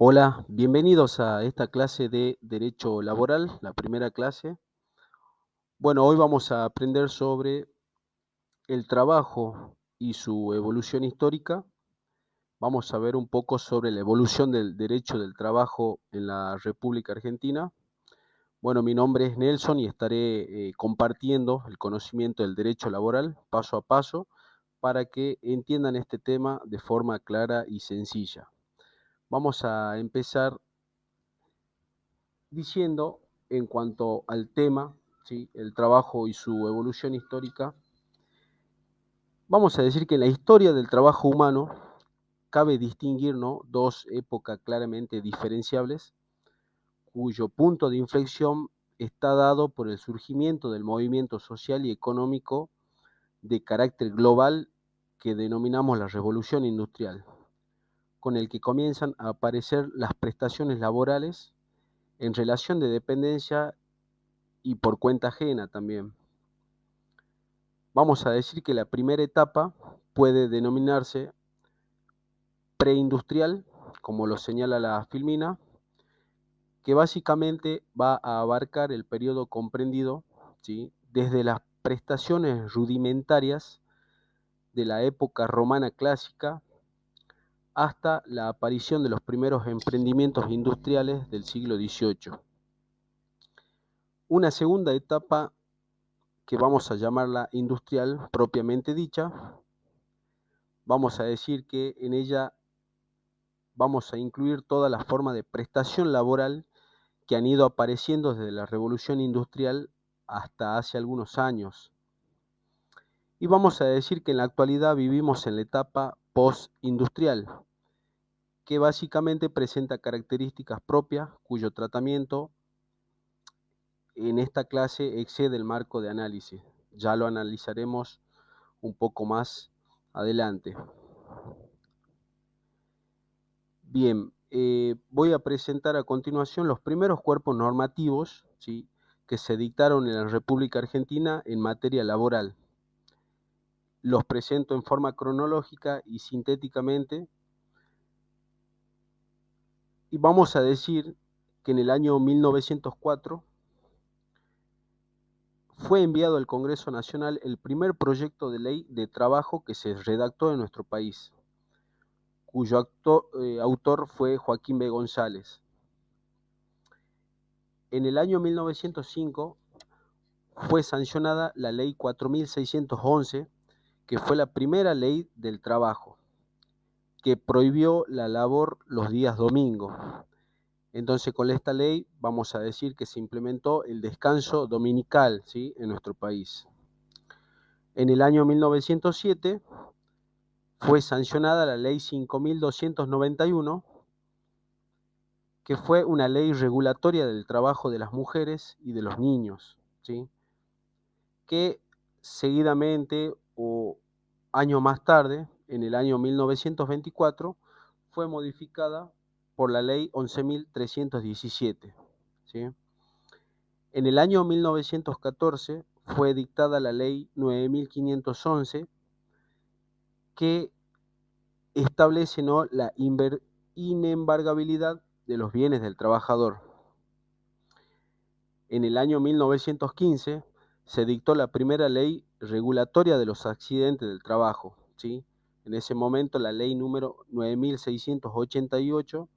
Hola, bienvenidos a esta clase de Derecho Laboral, la primera clase. Bueno, hoy vamos a aprender sobre el trabajo y su evolución histórica. Vamos a ver un poco sobre la evolución del derecho del trabajo en la República Argentina. Bueno, mi nombre es Nelson y estaré compartiendo el conocimiento del derecho laboral paso a paso para que entiendan este tema de forma clara y sencilla. Vamos a empezar diciendo en cuanto al tema, ¿sí? El trabajo y su evolución histórica, vamos a decir que en la historia del trabajo humano cabe distinguir, ¿no?, dos épocas claramente diferenciables, cuyo punto de inflexión está dado por el surgimiento del movimiento social y económico de carácter global que denominamos la revolución industrial, con el que comienzan a aparecer las prestaciones laborales en relación de dependencia y por cuenta ajena también. Vamos a decir que la primera etapa puede denominarse preindustrial, como lo señala la filmina, que básicamente va a abarcar el periodo comprendido, ¿sí?, desde las prestaciones rudimentarias de la época romana clásica hasta la aparición de los primeros emprendimientos industriales del siglo XVIII. Una segunda etapa que vamos a llamarla industrial propiamente dicha, vamos a decir que en ella vamos a incluir todas las formas de prestación laboral que han ido apareciendo desde la revolución industrial hasta hace algunos años. Y vamos a decir que en la actualidad vivimos en la etapa postindustrial, que básicamente presenta características propias cuyo tratamiento en esta clase excede el marco de análisis. Ya lo analizaremos un poco más adelante. Bien, voy a presentar a continuación los primeros cuerpos normativos, ¿sí?, que se dictaron en la República Argentina en materia laboral. Los presento en forma cronológica y sintéticamente, y vamos a decir que en el año 1904 fue enviado al Congreso Nacional el primer proyecto de ley de trabajo que se redactó en nuestro país, cuyo autor fue Joaquín B. González. En el año 1905 fue sancionada la ley 4611, que fue la primera ley del trabajo, que prohibió la labor los días domingos. Entonces, con esta ley vamos a decir que se implementó el descanso dominical, ¿sí?, en nuestro país. En el año 1907 fue sancionada la ley 5291, que fue una ley regulatoria del trabajo de las mujeres y de los niños, ¿sí?, que seguidamente o años más tarde, en el año 1924, fue modificada por la ley 11.317, ¿sí? En el año 1914 fue dictada la ley 9.511, que establece, ¿no?, la inembargabilidad de los bienes del trabajador. En el año 1915 se dictó la primera ley regulatoria de los accidentes del trabajo, ¿sí? En ese momento la ley número 9688,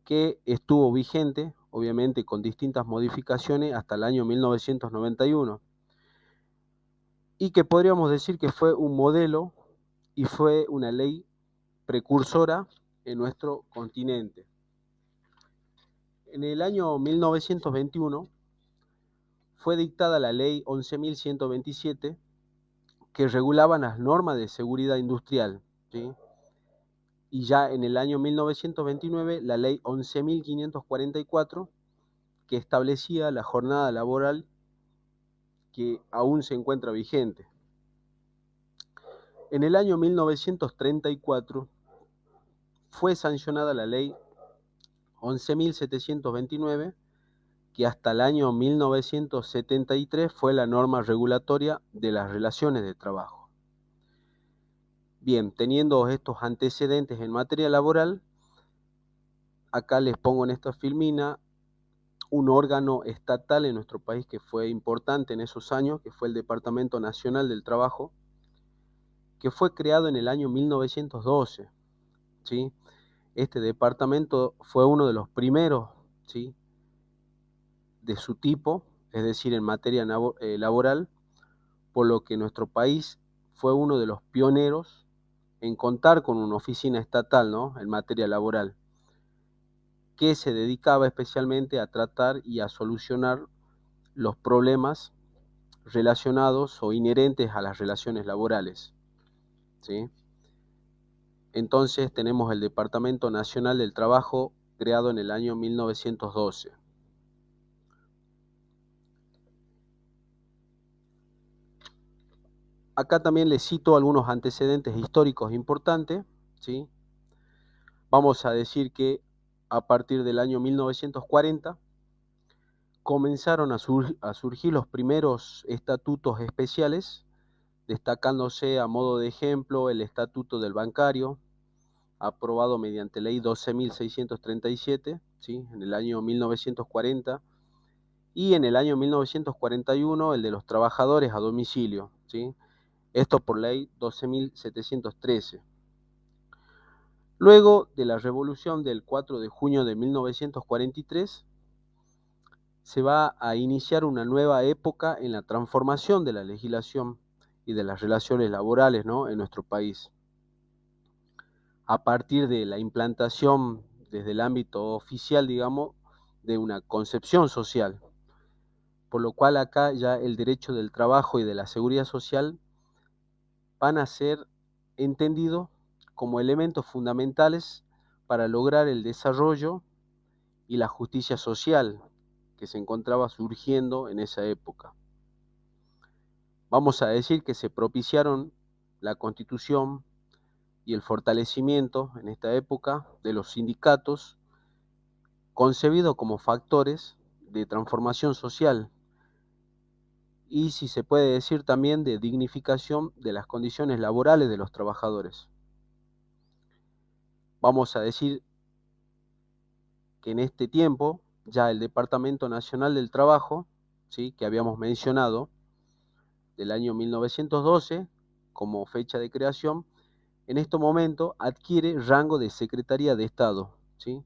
que estuvo vigente, obviamente con distintas modificaciones, hasta el año 1991, y que podríamos decir que fue un modelo y fue una ley precursora en nuestro continente. En el año 1921 fue dictada la ley 11.127, que regulaba las normas de seguridad industrial, ¿sí? Y ya en el año 1929 la ley 11.544, que establecía la jornada laboral, que aún se encuentra vigente. En el año 1934 fue sancionada la ley 11.729, que hasta el año 1973 fue la norma regulatoria de las relaciones de trabajo. Bien, teniendo estos antecedentes en materia laboral, acá les pongo en esta filmina un órgano estatal en nuestro país que fue importante en esos años, que fue el Departamento Nacional del Trabajo, que fue creado en el año 1912, ¿sí? Este departamento fue uno de los primeros, ¿sí?, de su tipo, es decir, en materia laboral, por lo que nuestro país fue uno de los pioneros en contar con una oficina estatal, ¿no?, en materia laboral, que se dedicaba especialmente a tratar y a solucionar los problemas relacionados o inherentes a las relaciones laborales, ¿sí? Entonces tenemos el Departamento Nacional del Trabajo, creado en el año 1912. Acá también les cito algunos antecedentes históricos importantes, ¿sí? Vamos a decir que a partir del año 1940 comenzaron a surgir los primeros estatutos especiales, destacándose a modo de ejemplo el Estatuto del Bancario, aprobado mediante Ley 12.637, ¿sí?, en el año 1940, y en el año 1941 el de los trabajadores a domicilio, ¿sí?, esto por Ley 12.713. Luego de la Revolución del 4 de junio de 1943, se va a iniciar una nueva época en la transformación de la legislación y de las relaciones laborales, ¿no?, en nuestro país. A partir de la implantación desde el ámbito oficial, digamos, de una concepción social, por lo cual acá ya el derecho del trabajo y de la seguridad social van a ser entendidos como elementos fundamentales para lograr el desarrollo y la justicia social que se encontraba surgiendo en esa época. Vamos a decir que se propiciaron la constitución y el fortalecimiento en esta época de los sindicatos, concebidos como factores de transformación social y, si se puede decir, también de dignificación de las condiciones laborales de los trabajadores. Vamos a decir que en este tiempo ya el Departamento Nacional del Trabajo, ¿sí?, que habíamos mencionado, del año 1912 como fecha de creación, en este momento adquiere rango de Secretaría de Estado, ¿sí?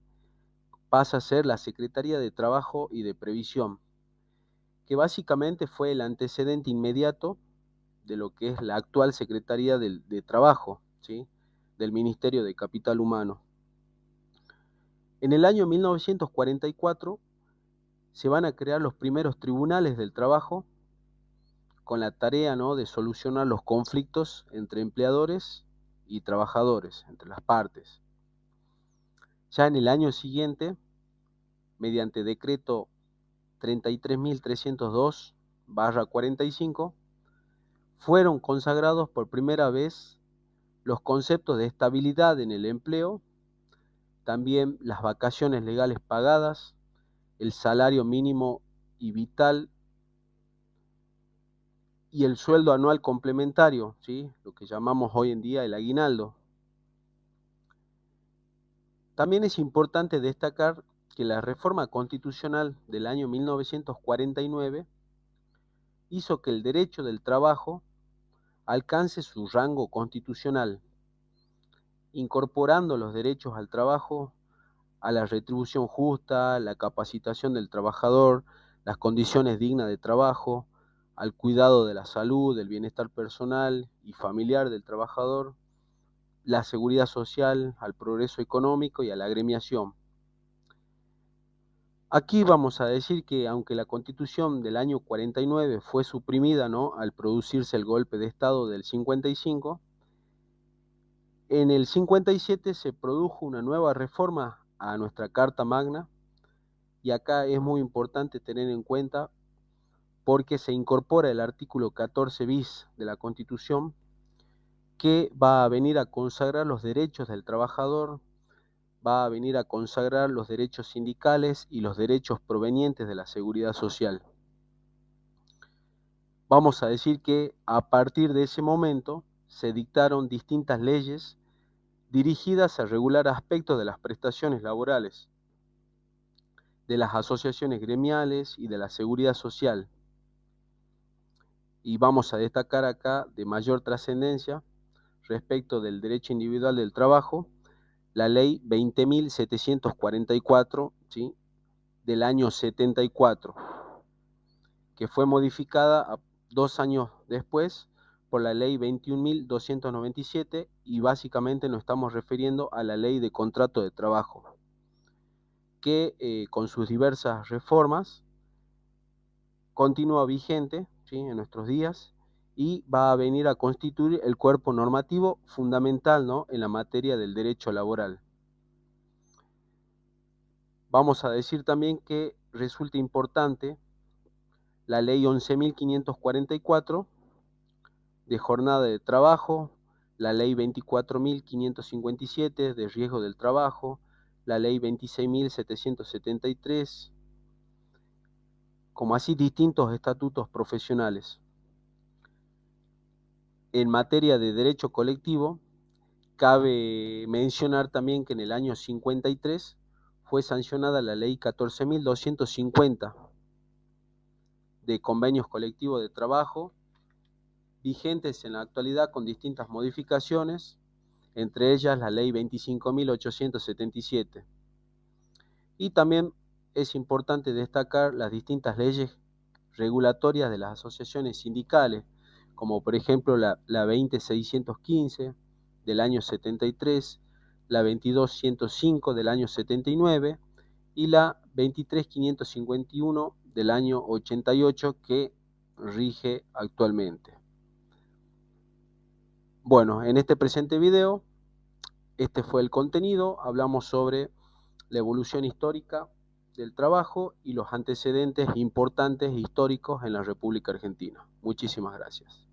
Pasa a ser la Secretaría de Trabajo y de Previsión, que básicamente fue el antecedente inmediato de lo que es la actual Secretaría de Trabajo, ¿sí?, del Ministerio de Capital Humano. En el año 1944 se van a crear los primeros tribunales del trabajo con la tarea, ¿no?, de solucionar los conflictos entre empleadores y trabajadores, entre las partes. Ya en el año siguiente, mediante decreto 33.302/45, fueron consagrados por primera vez los conceptos de estabilidad en el empleo, también las vacaciones legales pagadas, el salario mínimo y vital y el sueldo anual complementario, ¿sí?, lo que llamamos hoy en día el aguinaldo. También es importante destacar que la reforma constitucional del año 1949 hizo que el derecho del trabajo alcance su rango constitucional, incorporando los derechos al trabajo, a la retribución justa, la capacitación del trabajador, las condiciones dignas de trabajo, al cuidado de la salud, del bienestar personal y familiar del trabajador, la seguridad social, al progreso económico y a la agremiación. Aquí vamos a decir que aunque la Constitución del año 49 fue suprimida, ¿no?, al producirse el golpe de Estado del 55, en el 57 se produjo una nueva reforma a nuestra Carta Magna, y acá es muy importante tener en cuenta porque se incorpora el artículo 14 bis de la Constitución, que va a venir a consagrar los derechos del trabajador, va a venir a consagrar los derechos sindicales y los derechos provenientes de la seguridad social. Vamos a decir que a partir de ese momento se dictaron distintas leyes dirigidas a regular aspectos de las prestaciones laborales, de las asociaciones gremiales y de la seguridad social. Y vamos a destacar acá de mayor trascendencia respecto del derecho individual del trabajo, la ley 20.744, ¿sí?, del año 74, que fue modificada 2 años después por la ley 21.297 y básicamente nos estamos refiriendo a la ley de contrato de trabajo, que con sus diversas reformas continúa vigente, ¿sí?, en nuestros días y va a venir a constituir el cuerpo normativo fundamental, ¿no?, en la materia del derecho laboral. Vamos a decir también que resulta importante la ley 11.544 de jornada de trabajo, la ley 24.557 de riesgo del trabajo, la ley 26.773, como así distintos estatutos profesionales. En materia de derecho colectivo, cabe mencionar también que en el año 53 fue sancionada la ley 14.250 de convenios colectivos de trabajo, vigentes en la actualidad con distintas modificaciones, entre ellas la ley 25.877. Y también es importante destacar las distintas leyes regulatorias de las asociaciones sindicales, como por ejemplo la 20.615 del año 73, la 22.105 del año 79 y la 23.551 del año 88 que rige actualmente. Bueno, en este presente video, este fue el contenido. Hablamos sobre la evolución histórica del trabajo y los antecedentes importantes históricos en la República Argentina. Muchísimas gracias.